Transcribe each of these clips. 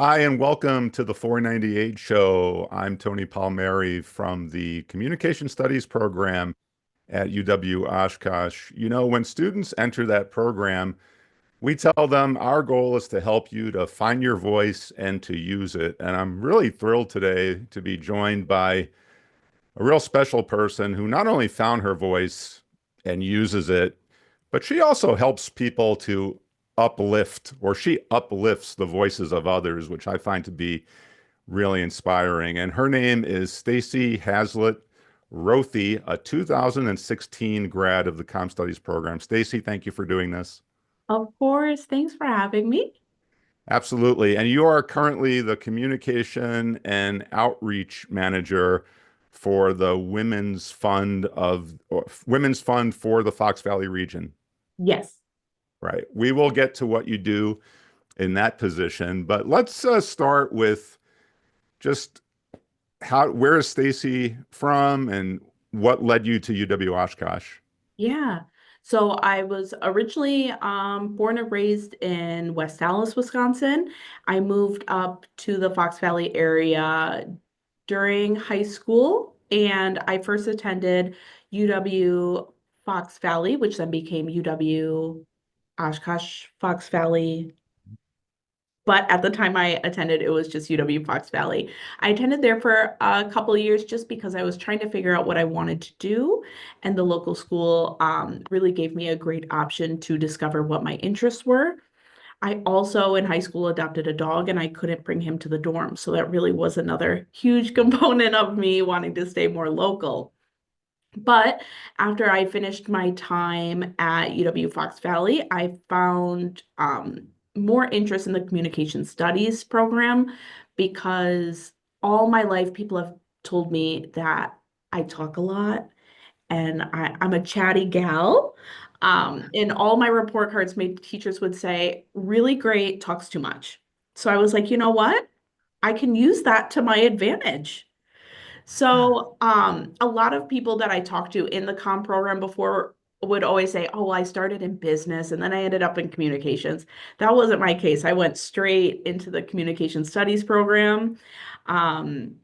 Hi, and welcome to the 498 show. I'm Tony Palmeri from the Communication Studies program at UW Oshkosh. When students enter that program, we tell them our goal is to help you to find your voice and to use it. And I'm really thrilled today to be joined by a real special person who not only found her voice and uses it, but she also helps people to uplift, or she uplifts the voices of others, which I find to be really inspiring. And her name is Stacie Hazlett-Rothe, a 2016 grad of the Com Studies program. Stacie, thank you for doing this. Of course. Thanks for having me. Absolutely. And you are currently the communication and outreach manager for the Women's Fund for the Fox Valley region. Yes. Right. We will get to what you do in that position, but let's start with just where is Stacie from and what led you to UW Oshkosh? Yeah. So I was originally born and raised in West Dallas, Wisconsin. I moved up to the Fox Valley area during high school, and I first attended UW Fox Valley, which then became UW Oshkosh Fox Valley. But at the time I attended, it was just UW Fox Valley. I attended there for a couple of years just because I was trying to figure out what I wanted to do. And the local school really gave me a great option to discover what my interests were. I also in high school adopted a dog and I couldn't bring him to the dorm. So that really was another huge component of me wanting to stay more local. But after I finished my time at UW Fox Valley, I found more interest in the communication studies program because all my life people have told me that I talk a lot and I'm a chatty gal. In all my report cards, my teachers would say, really great, talks too much. So I was like, you know what? I can use that to my advantage. So, a lot of people that I talked to in the comm program before would always say, "Oh, I started in business and then I ended up in communications." That wasn't my case. I went straight into the communication studies program. Um,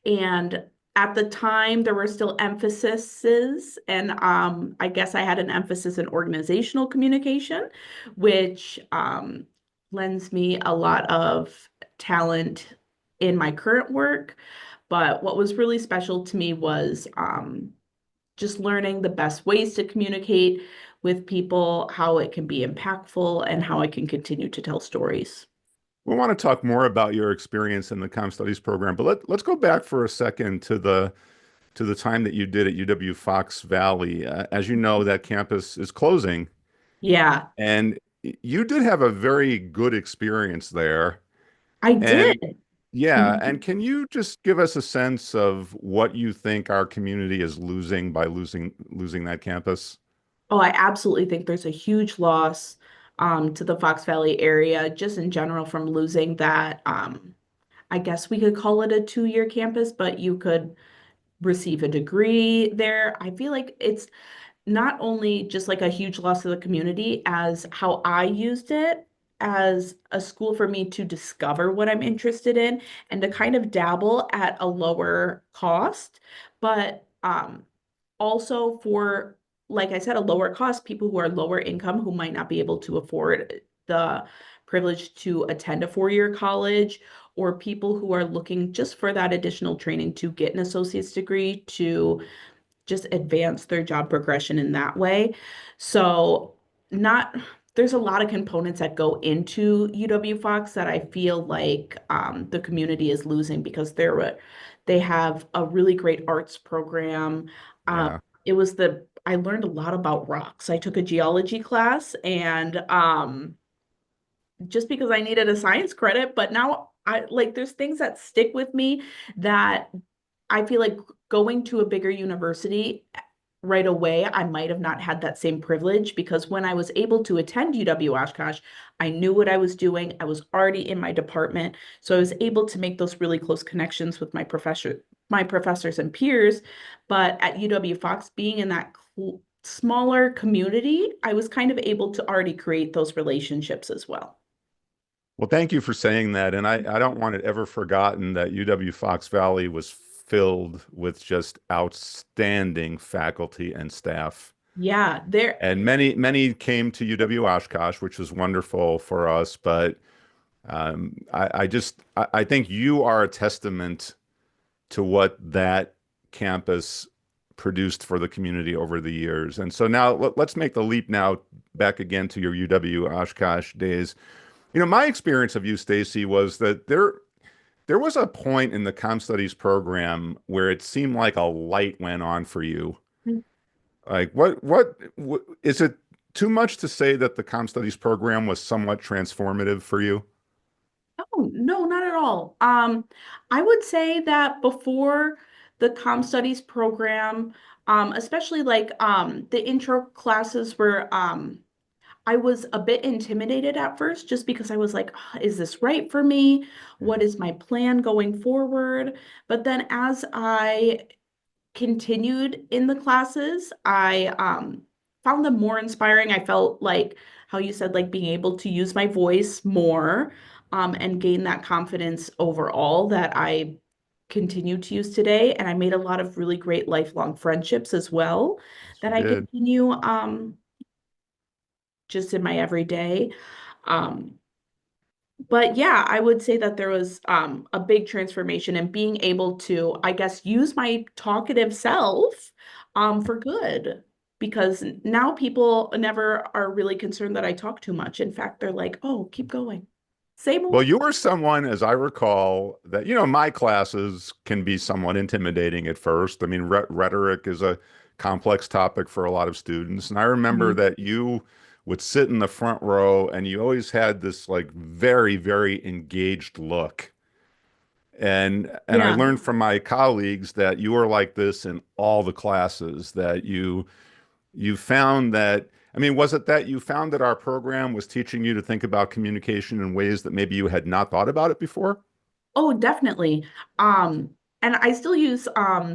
and at the time, there were still emphases, and I guess I had an emphasis in organizational communication, which lends me a lot of talent in my current work. But what was really special to me was just learning the best ways to communicate with people, how it can be impactful, and how I can continue to tell stories. We want to talk more about your experience in the Com Studies program, but let's go back for a second to the time that you did at UW Fox Valley. As you know, that campus is closing, Yeah, and you did have a very good experience there. I And did. yeah, and can you just give us a sense of what you think our community is losing by losing that campus? Oh, I absolutely think there's a huge loss to the Fox Valley area, just in general, from losing that. I guess we could call it a 2-year campus, but you could receive a degree there. I feel like it's not only just like a huge loss to the community as how I used it as a school for me to discover what I'm interested in and to kind of dabble at a lower cost, but also for, like I said, a lower cost, people who are lower income who might not be able to afford the privilege to attend a 4-year college, or people who are looking just for that additional training to get an associate's degree to just advance their job progression in that way. So, not there's a lot of components that go into UW Fox that I feel like the community is losing because they have a really great arts program. Um, Yeah. I learned a lot about rocks. I took a geology class and just because I needed a science credit, but now I like there's things that stick with me that I feel like going to a bigger university right away, I might have not had that same privilege because when I was able to attend UW Oshkosh, I knew what I was doing. I was already in my department, so I was able to make those really close connections with my professors and peers. But at UW Fox, being in that smaller community, I was kind of able to already create those relationships as well. Well, thank you for saying that. And I don't want it ever forgotten that UW Fox Valley was filled with just outstanding faculty and staff. Yeah, there. And many came to UW Oshkosh, which was wonderful for us. But I think you are a testament to what that campus produced for the community over the years. And so now let's make the leap now back again to your UW Oshkosh days. My experience of you, Stacie, was that there was a point in the comm studies program where it seemed like a light went on for you. Like what is it too much to say that the comm studies program was somewhat transformative for you? Oh, no, not at all. I would say that before the comm studies program, especially like the intro classes were I was a bit intimidated at first just because I was like, "Ah, is this right for me? What Mhm. is my plan going forward?" But then as I continued in the classes, I found them more inspiring. I felt like how you said, like being able to use my voice more and gain that confidence overall that I continue to use today. And I made a lot of really great lifelong friendships as well Yes, you that I did. continue just in my everyday. Um, but yeah, I would say that there was a big transformation in being able to, I guess, use my talkative self for good. Because now people never are really concerned that I talk too much. In fact, they're like, oh, keep going. Say Well, more. you were someone, as I recall, that, my classes can be somewhat intimidating at first. I mean, rhetoric is a complex topic for a lot of students. And I remember Mhm. that you would sit in the front row and you always had this like very, very engaged look. And I Yeah. learned from my colleagues that you were like this in all the classes, that you found that, I mean, was it that you found that our program was teaching you to think about communication in ways that maybe you had not thought about it before? Oh, definitely. And I still use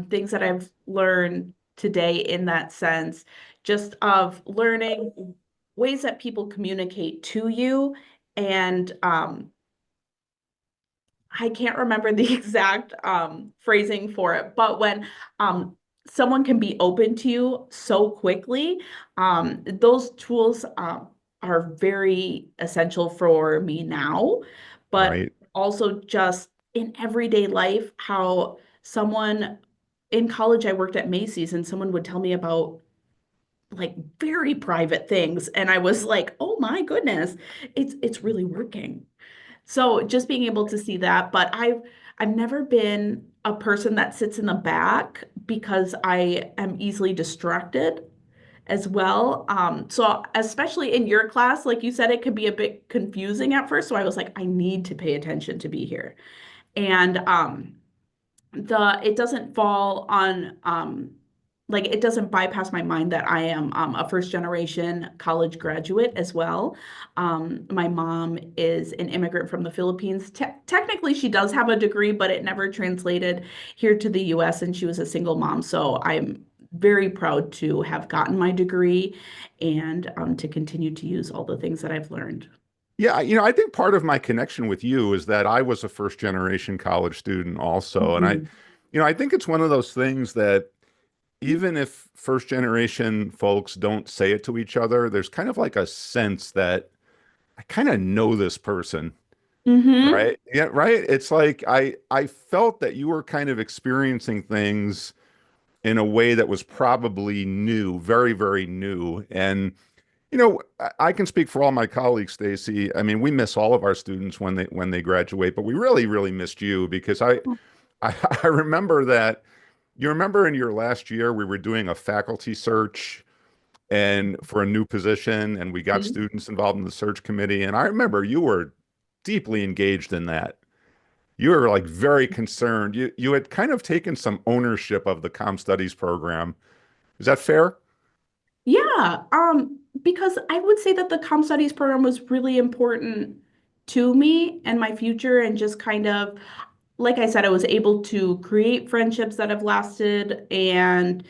things that I've learned today in that sense, just of learning ways that people communicate to you. And I can't remember the exact phrasing for it, but when someone can be open to you so quickly, those tools are very essential for me now. But Right. also just in everyday life, how someone in college, I worked at Macy's and someone would tell me about like very private things. And I was like, oh my goodness, it's really working. So just being able to see that, but I've never been a person that sits in the back because I am easily distracted as well. So especially in your class, like you said, it could be a bit confusing at first. So I was like, I need to pay attention to be here. And the it doesn't fall on like it doesn't bypass my mind that I am a first generation college graduate as well. My mom is an immigrant from the Philippines. Technically, she does have a degree, but it never translated here to the US, and she was a single mom. So I'm very proud to have gotten my degree and to continue to use all the things that I've learned. Yeah, I think part of my connection with you is that I was a first generation college student also. And Mhm. I think it's one of those things that even if first generation folks don't say it to each other, there's kind of like a sense that I kind of know this person. Mm-hmm. Right. Yeah, right. It's like I felt that you were kind of experiencing things in a way that was probably new, very, very new. And I can speak for all my colleagues, Stacie. I mean, we miss all of our students when they graduate, but we really, really missed you because I, I remember that you remember in your last year we were doing a faculty search and for a new position, and we got students involved in the search committee. And I remember you were deeply engaged in that. You were like very concerned. You had kind of taken some ownership of the comm studies program. Is that fair? Yeah, because I would say that the comm studies program was really important to me and my future, and just kind of, like I said, I was able to create friendships that have lasted, and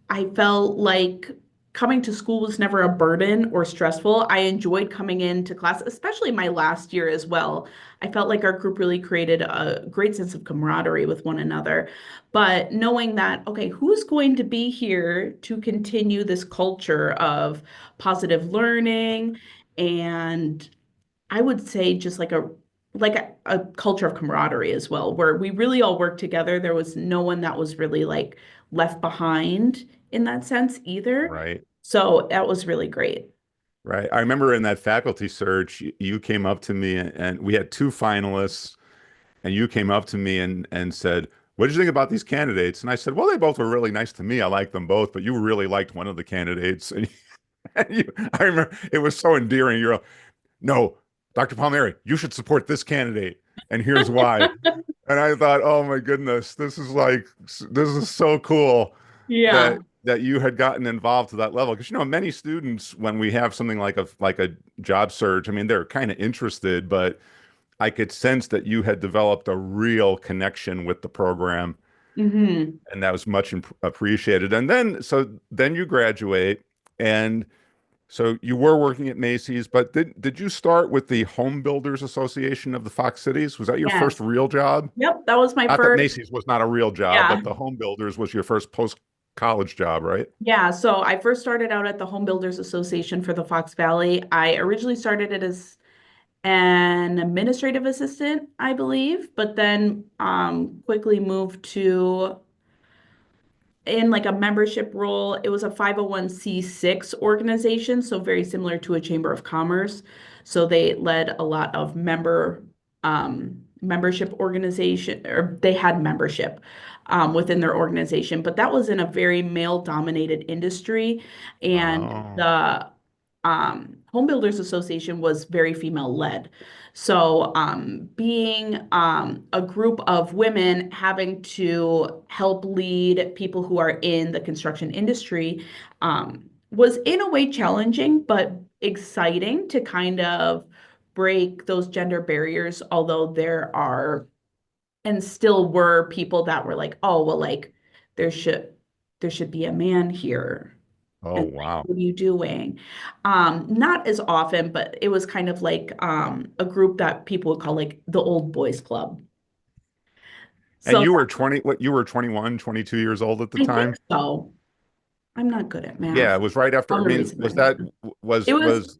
I felt like coming to school was never a burden or stressful. I enjoyed coming into class, especially my last year as well. I felt like our group really created a great sense of camaraderie with one another. But knowing that, okay, who's going to be here to continue this culture of positive learning and I would say just like a culture of camaraderie as well, where we really all worked together. There was no one that was really like left behind in that sense either. Right. So that was really great. Right. I remember in that faculty search, you came up to me and we had two finalists, and you came up to me and said, "What did you think about these candidates?" And I said, "Well, they both were really nice to me. I liked them both, but you really liked one of the candidates." I remember it was so endearing. You're like, "No, Dr. Palmeri, you should support this candidate, and here's why." And I thought, "Oh my goodness, this is so cool Yeah. that you had gotten involved to that level." Because many students, when we have something like a job search, I mean, they're kind of interested, but I could sense that you had developed a real connection with the program, Hmm. and that was much appreciated. And then you graduate, and so you were working at Macy's, but did you start with the Home Builders Association of the Fox Cities? Was that your Yes. first real job? Yep. That was my Not that first. Macy's was not a real job, Yeah. but the Home Builders was your first post-college job, right? Yeah. So I first started out at the Home Builders Association for the Fox Valley. I originally started it as an administrative assistant, I believe, but then quickly moved to in like a membership role. It was a 501(c)(6) organization, so very similar to a chamber of commerce. So they led a lot of membership organization, or they had membership within their organization, but that was in a very male-dominated industry, and Oh, the Home Builders Association was very female-led. So, being a group of women having to help lead people who are in the construction industry was in a way challenging, but exciting to kind of break those gender barriers, although there are and still were people that were like, oh, well, like there should there should be a man here. oh And like, wow. what are you doing? Not as often, but it was kind of like a group that people would call like the old boys club. And So you were 21, 22 years old at the I think time? so. I'm not good at Yeah, math. it was right after. I Probably mean, raising my was that hand. It was, was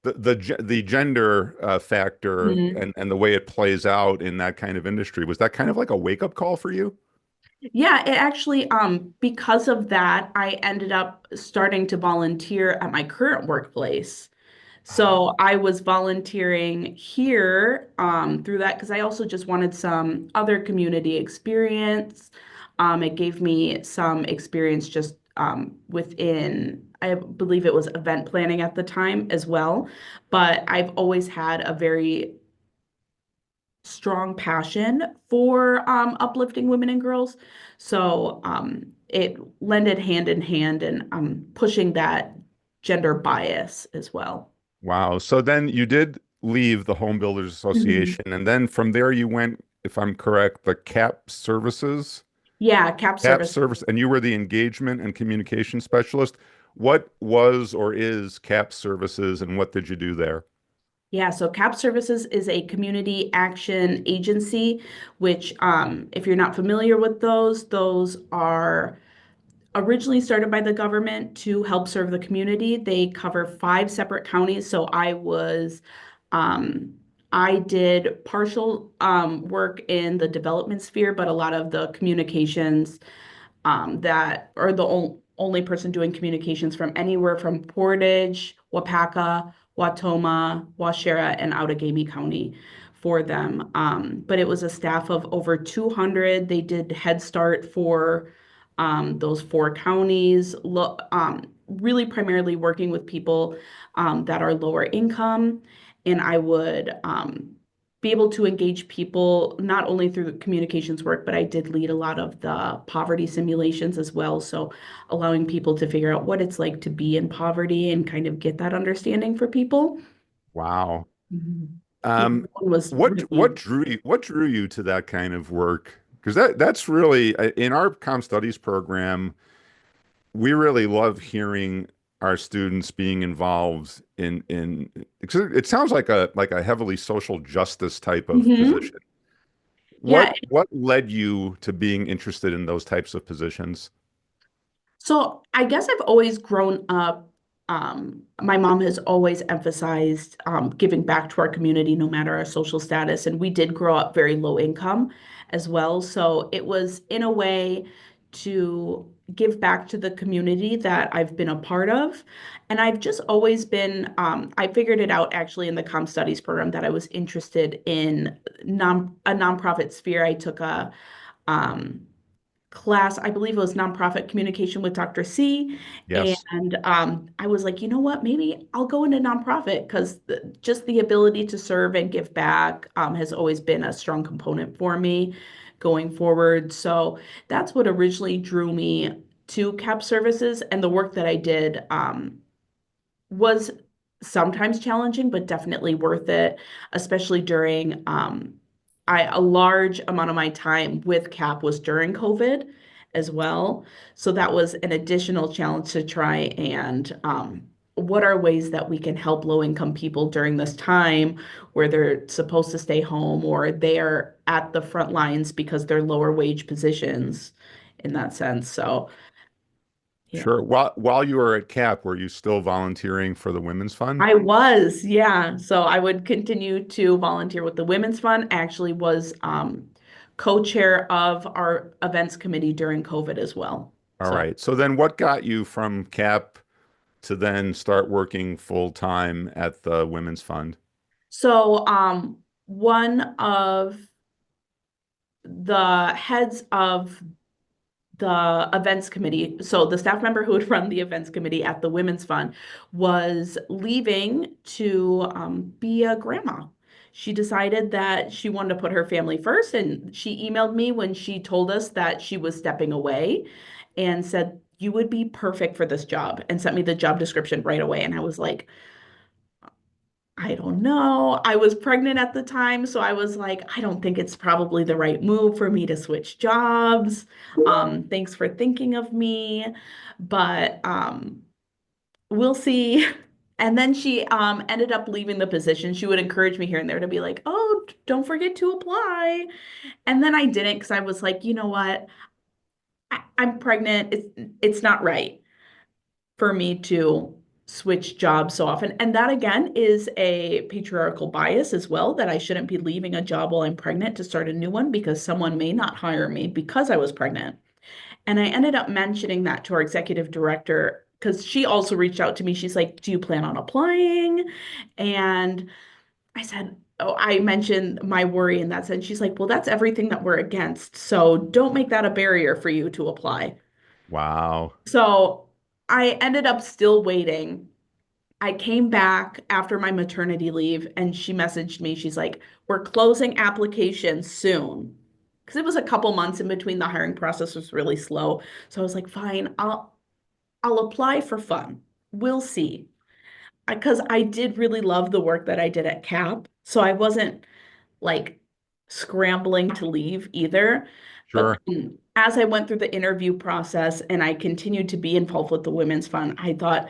the gender factor mhm. and the way it plays out in that kind of industry, was that kind of like a wake-up call for you? Yeah, it actually, because of that, I ended up starting to volunteer at my current workplace. So Oh, I was volunteering here through that because I also just wanted some other community experience. It gave me some experience just within, I believe it was event planning at the time as well. But I've always had a very strong passion for uplifting women and girls. So it lended hand in hand and pushing that gender bias as well. wow. So then you did leave the Home Builders Mhm. Association, and then from there you went, if I'm correct, the Yeah, CAP CAP service. service, and you were the engagement and communication specialist. What was or is CAP services, and what did you do there? Yeah, so CAP Services is a community action agency, which, if you're not familiar with those are originally started by the government to help serve the community. They cover five separate counties. So um, I did partial work in the development sphere, but a lot of the communications that are the only person doing communications from anywhere from Portage, Wapaka, Watoma, Washera, and Outagamie County for them. But it was a staff of over 200. They did Head Start for those four counties, really primarily working with people that are lower income. And I would be able to engage people not only through the communications work, but I did lead a lot of the poverty simulations as well. So allowing people to figure out what it's like to be in poverty and kind of get that understanding for people. Wow. Mhm. Yeah, Um, that one was really, what drew you to that kind of work? Because that's really in our comm studies program. we really love hearing our students being involved in it sounds like a heavily social justice type of Hmm. position. Yeah. What led you to being interested in those types of positions? So I guess I've always grown up. My mom has always emphasized giving back to our community, no matter our social status. And we did grow up very low income as well. So it was in a way to give back to the community that I've been a part of. And I've just always been, I figured it out actually in the comm studies program that I was interested in a nonprofit sphere. I took a um, class, I believe it was nonprofit communication with Dr. C. Yes. And I was like, you know what, maybe I'll go into nonprofit because just the ability to serve and give back has always been a strong component for me going forward. So that's what originally drew me to CAP services and the work that I did. Was sometimes challenging, but definitely worth it, especially during a large amount of my time with CAP was during COVID as well. So that was an additional challenge to try and what are ways that we can help low income people during this time where they're supposed to stay home or they're at the front lines because they're lower wage positions in that sense. So yeah. Sure. While you were at CAP, were you still volunteering for the Women's Fund? I was, yeah. So I would continue to volunteer with the Women's Fund. I actually was co-chair of our events committee during COVID as well. All So, right. So then what got you from CAP to then start working full time at the Women's Fund? so one of the heads of the events committee, so the staff member who would run the events committee at the Women's Fund was leaving to be a grandma. She decided that she wanted to put her family first, and she emailed me when she told us that she was stepping away and said, "You would be perfect for this job," and sent me the job description right away. And I was like, I don't know. I was pregnant at the time, so I was like, I don't think it's probably the right move for me to switch jobs. Thanks for thinking of me, but we'll see. And then she ended up leaving the position. She would encourage me here and there to be like, "Oh, don't forget to apply." And then I didn't because I was like, you know what? I'm pregnant. It's not right for me to switch jobs so often. And that again is a patriarchal bias as well, that I shouldn't be leaving a job while I'm pregnant to start a new one because someone may not hire me because I was pregnant. And I ended up mentioning that to our executive director because she also reached out to me. She's like, "Do you plan on applying?" And I said, "Oh, I mentioned my worry in that sense." She's like, "Well, that's everything that we're against. So don't make that a barrier for you to apply." Wow. So I ended up still waiting. I came back after my maternity leave and she messaged me. She's like, "We're closing applications soon." Because it was a couple months in between, the hiring process was really slow. So I was like, fine, I'll apply for fun. We'll see. Because I did really love the work that I did at CAP. So I wasn't like scrambling to leave either. But Sure. then as I went through the interview process and I continued to be involved with the Women's Fund, I thought,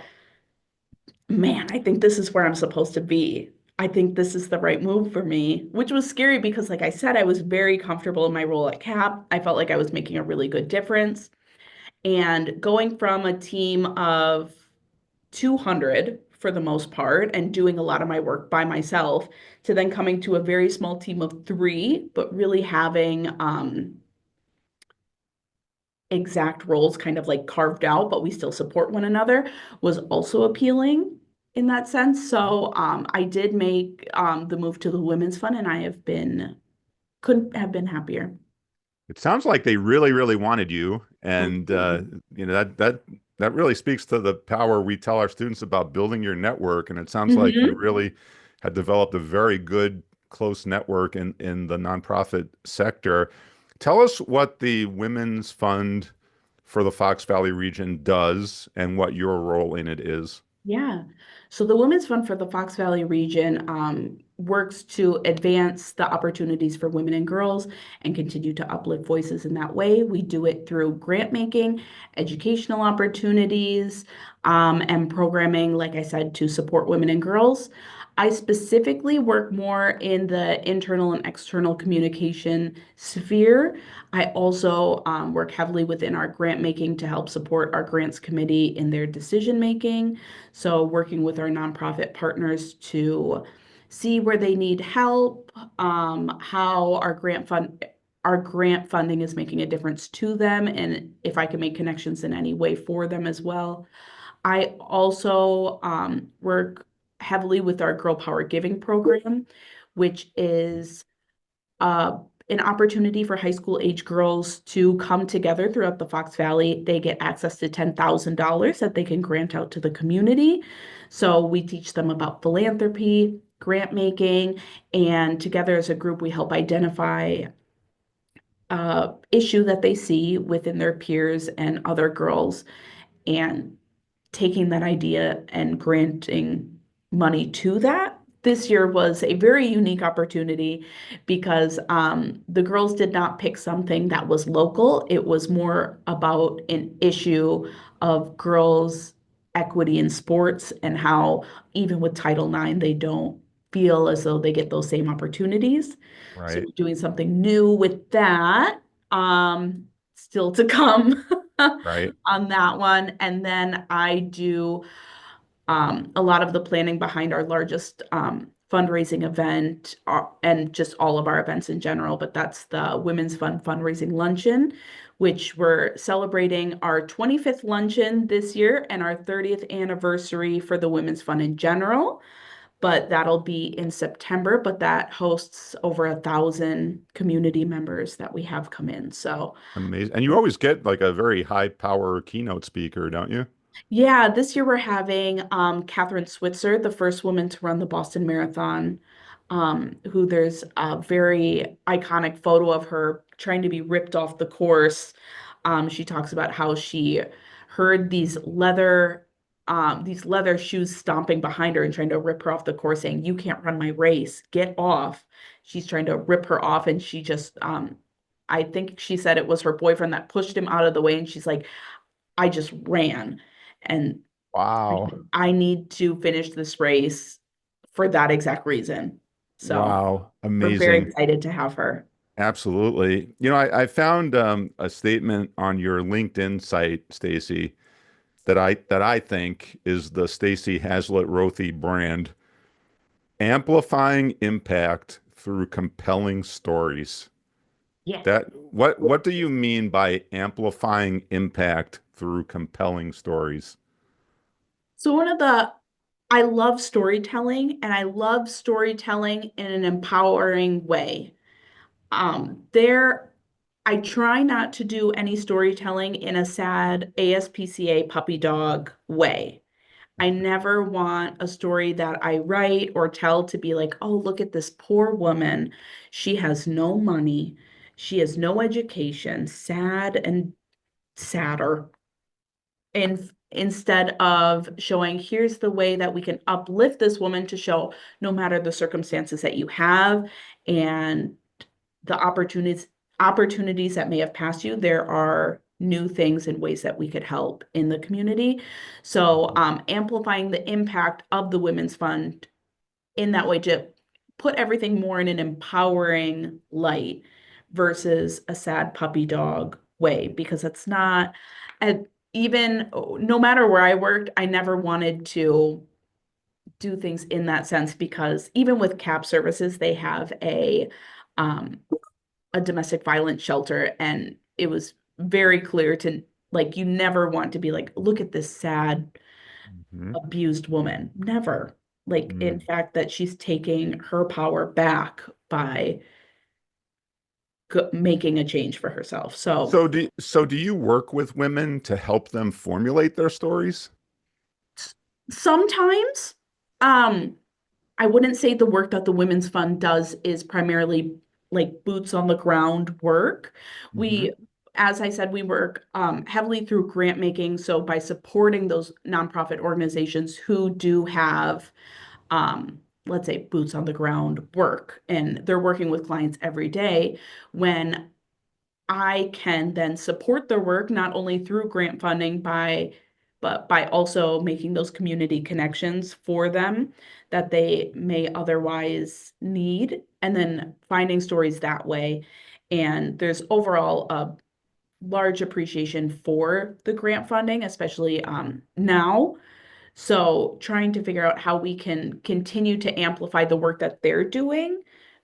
man, I think this is where I'm supposed to be. I think this is the right move for me, which was scary because, like I said, I was very comfortable in my role at CAP. I felt like I was making a really good difference. And going from a team of 200 for the most part and doing a lot of my work by myself to then coming to a very small team of three, but really having exact roles kind of like carved out, but we still support one another was also appealing in that sense. So I did make the move to the Women's Fund, and I have been couldn't have been happier. It sounds like they really, really wanted you, and Mhm. that really speaks to the power we tell our students about building your network. And it sounds like you Mhm. really had developed a very good, close network in the nonprofit sector. Tell us what the Women's Fund for the Fox Valley region does and what your role in it is. Yeah. So the Women's Fund for the Fox Valley region works to advance the opportunities for women and girls and continue to uplift voices in that way. We do it through grant making, educational opportunities, and programming, like I said, to support women and girls. I specifically work more in the internal and external communication sphere. I also work heavily within our grant making to help support our grants committee in their decision making. So working with our nonprofit partners to see where they need help, how our grant funding is making a difference to them, and if I can make connections in any way for them as well. I also work heavily with our Girl Power Giving program, which is uh, an opportunity for high school age girls to come together throughout the Fox Valley. They get access to $10,000 that they can grant out to the community. So we teach them about philanthropy, grant making, and together as a group, we help identify issue that they see within their peers and other girls and taking that idea and granting money to that. This year was a very unique opportunity because the girls did not pick something that was local. It was more about an issue of girls' equity in sports and how, even with Title IX, they don't feel as though they get those same opportunities. So Right. we're doing something new with that. Still to come. Right. On that one. And then I do a lot of the planning behind our largest fundraising event and just all of our events in general. But that's the Women's Fund Fundraising Luncheon, which we're celebrating our 25th luncheon this year and our 30th anniversary for the Women's Fund in general. But that'll be in September, but that hosts over 1,000 community members that we have come in. So Amazing. And you always get like a very high power keynote speaker, don't you? yeah, this year we're having Catherine Switzer, the first woman to run the Boston Marathon, who there's a very iconic photo of her trying to be ripped off the course. She talks about how she heard these leather shoes stomping behind her and trying to rip her off the course, saying, "You can't run my race, get off." She's trying to rip her off, and she just, I think she said it was her boyfriend that pushed him out of the way, and she's like, I just ran. And Wow. I need to finish this race for that exact reason. So Wow. we're very Amazing. excited to have her. Absolutely. I found a statement on your LinkedIn site, Stacie, that I think is the Stacie Hazlett-Rothe brand, amplifying impact through compelling stories. Yes. That what do you mean by amplifying impact through compelling stories? So I love storytelling and I love storytelling in an empowering way. There, I try not to do any storytelling in a sad ASPCA puppy dog way. I never want a story that I write or tell to be like, oh, look at this poor woman. She has no money. She has no education, sad and sadder. And instead of showing, here's the way that we can uplift this woman to show no matter the circumstances that you have and the opportunities that may have passed you, there are new things and ways that we could help in the community. So amplifying the impact of the Women's Fund in that way to put everything more in an empowering light versus a sad puppy dog way, because it's not a, even no matter where I worked, I never wanted to do things in that sense because even with CAP services, they have um, a domestic violence shelter, and it was very clear to like you never want to be like, look at this sad Mhm. abused woman. Never. Like in Mm. fact that she's taking her power back by making a change for herself. So So do you work with women to help them formulate their stories? sometimes um I wouldn't say the work that the Women's Fund does is primarily like boots on the ground work. Hmm. We as I said, we work heavily through grant making. So by supporting those nonprofit organizations who do have, let's say, boots on the ground work, and they're working with clients every day, when I can then support their work not only through grant funding but by also making those community connections for them that they may otherwise need, and then finding stories that way. And there's overall a large appreciation for the grant funding, especially now. So trying to figure out how we can continue to amplify the work that they're doing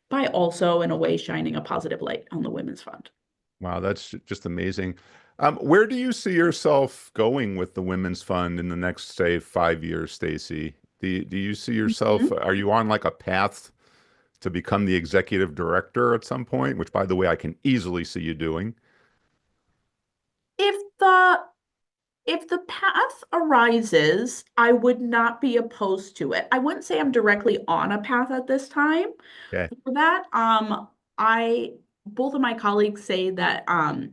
by also, in a way, shining a positive light on the Women's Fund. Wow, that's just amazing. Where do you see yourself going with the Women's Fund in the next, say, 5 years, Stacie? Do you see yourself, Mhm. are you on like a path to become the executive director at some point, which by the way, I can easily see you doing? If the if the path arises, I would not be opposed to it. I wouldn't say I'm directly on a path at this time Okay. for that. I both of my colleagues say that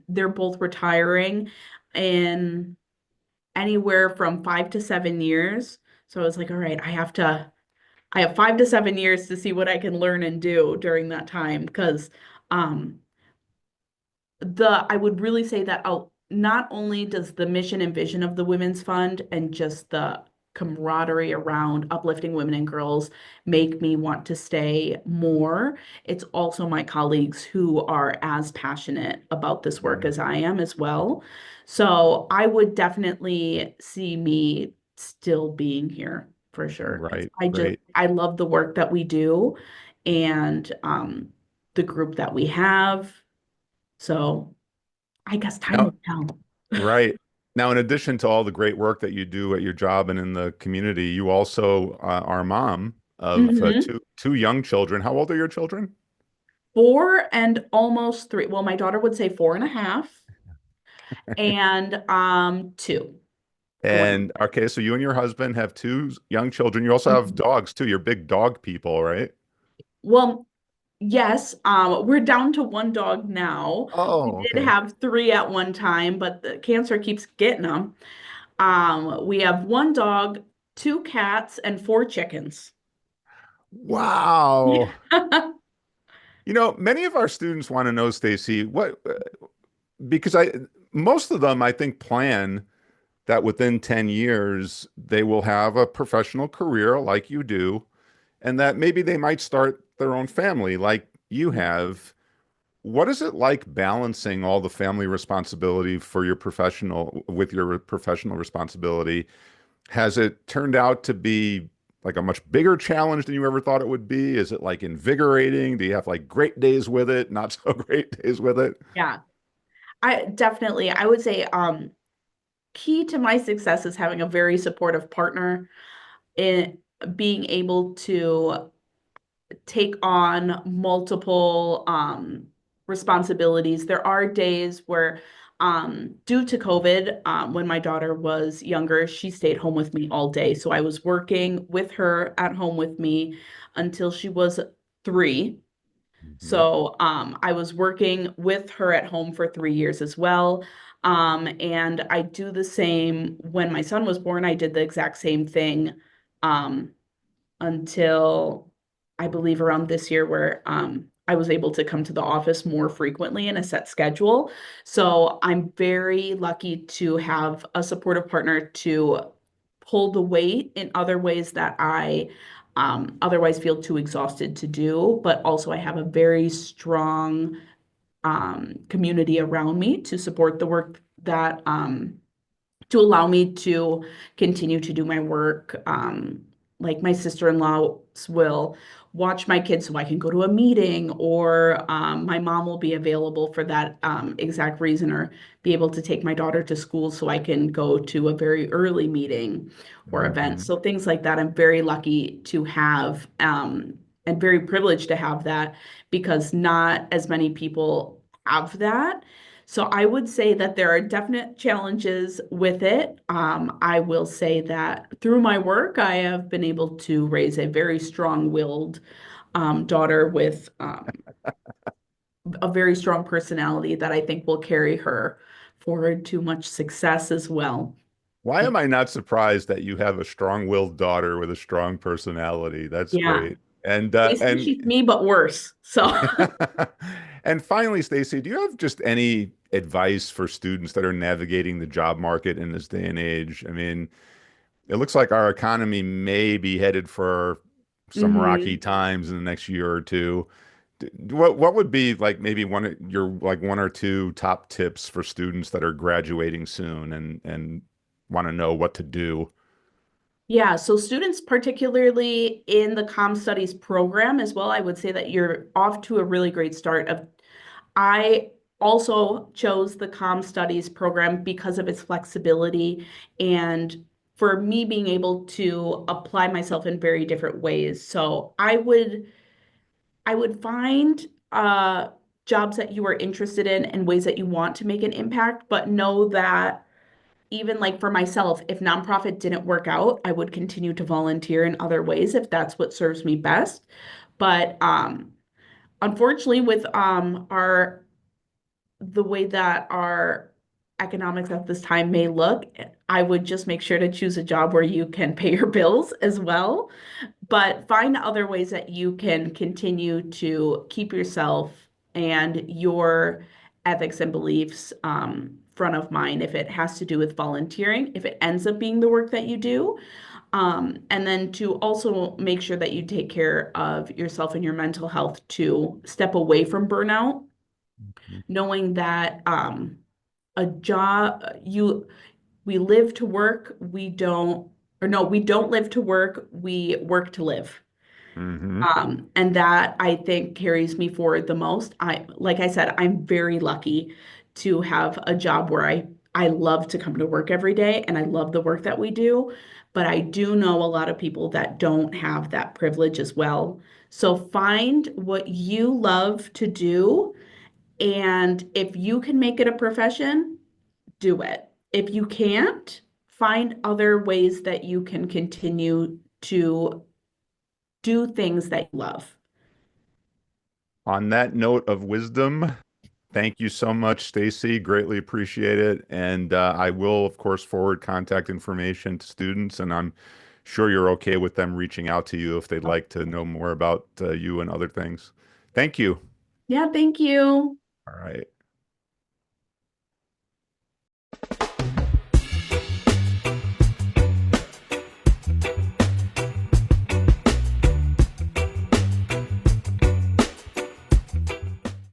they're both retiring in anywhere from 5 to 7 years. So I was like, all right, I have 5 to 7 years to see what I can learn and do during that time because um I would really say that not only does the mission and vision of the Women's Fund and just the camaraderie around uplifting women and girls make me want to stay more, it's also my colleagues who are as passionate about this work Mhm. as I am as well. So I would definitely see me still being here for sure because Right, great. I love the work that we do and the group that we have. So I guess time Now, will tell. right. Now, in addition to all the great work that you do at your job and in the community, you also are a mom of Hmm. two young children. How old are your children? 4 and almost 3. Well, my daughter would say 4.5 and 2 going on. And okay, so you and your husband have two young children. You also have Mhm. dogs too. You're big dog people, right? Well, yes, we're down to one dog now. We Oh, did okay. have three at one time, but the cancer keeps getting them. We have one dog, two cats, and four chickens. Wow. You know, many of our students want to know, Stacie, what because I most of them I think plan that within 10 years they will have a professional career like you do, and that maybe they might start their own family like you have. What is it like balancing all the family responsibility for your professional with your professional responsibility? Has it turned out to be like a much bigger challenge than you ever thought it would be? Is it like invigorating? Do you have like great days with it, not so great days with it? Yeah, I would say key to my success is having a very supportive partner in being able to take on multiple responsibilities. There are days where, due to COVID, when my daughter was younger, she stayed home with me all day. So I was working with her at home with me until she was 3. Mhm. So I was working with her at home for 3 years as well. And I do the same when my son was born. I did the exact same thing um, until I believe around this year, where I was able to come to the office more frequently in a set schedule. So I'm very lucky to have a supportive partner to pull the weight in other ways that I otherwise feel too exhausted to do. But also, I have a very strong community around me to support the work that to allow me to continue to do my work. Like my sister-in-laws will watch my kids so I can go to a meeting, or my mom will be available for that exact reason, or be able to take my daughter to school so I can go to a very early meeting or event. Mhm. So things like that, I'm very lucky to have, and very privileged to have that because not as many people have that. So I would say that there are definite challenges with it. I will say that through my work, I have been able to raise a very strong-willed daughter with a very strong personality that I think will carry her forward to much success as well. Why am I not surprised that you have a strong-willed daughter with a strong personality? That's Yeah. great. And They say she's me, but worse. So, and finally, Stacie, do you have just any advice for students that are navigating the job market in this day and age? I mean, it looks like our economy may be headed for some rocky mhm. times in the next year or two. What would be like maybe one of your like one or two top tips for students that are graduating soon and want to know what to do? Yeah, so students, particularly in the comm studies program as well, I would say that you're off to a really great start. I also chose the comm studies program because of its flexibility and for me being able to apply myself in very different ways. So I would find jobs that you are interested in and ways that you want to make an impact, but know that even like for myself, if nonprofit didn't work out, I would continue to volunteer in other ways if that's what serves me best. But unfortunately, with our the way that our economics at this time may look, I would just make sure to choose a job where you can pay your bills as well, but find other ways that you can continue to keep yourself and your ethics and beliefs front of mind if it has to do with volunteering, if it ends up being the work that you do. And then to also make sure that you take care of yourself and your mental health to step away from burnout, knowing that a job, we live to work, we don't, or no, we don't live to work, we work to live. Hmm. And that I think carries me forward the most. Like I said, I'm very lucky to have a job where I love to come to work every day and I love the work that we do. But I do know a lot of people that don't have that privilege as well. So find what you love to do. And if you can make it a profession, do it. If you can't, find other ways that you can continue to do things that you love. On that note of wisdom, thank you so much, Stacie. Greatly appreciate it. And I will, of course, forward contact information to students, and I'm sure you're okay with them reaching out to you if they'd like to know more about you and other things. Thank you. Yeah, thank you. All right.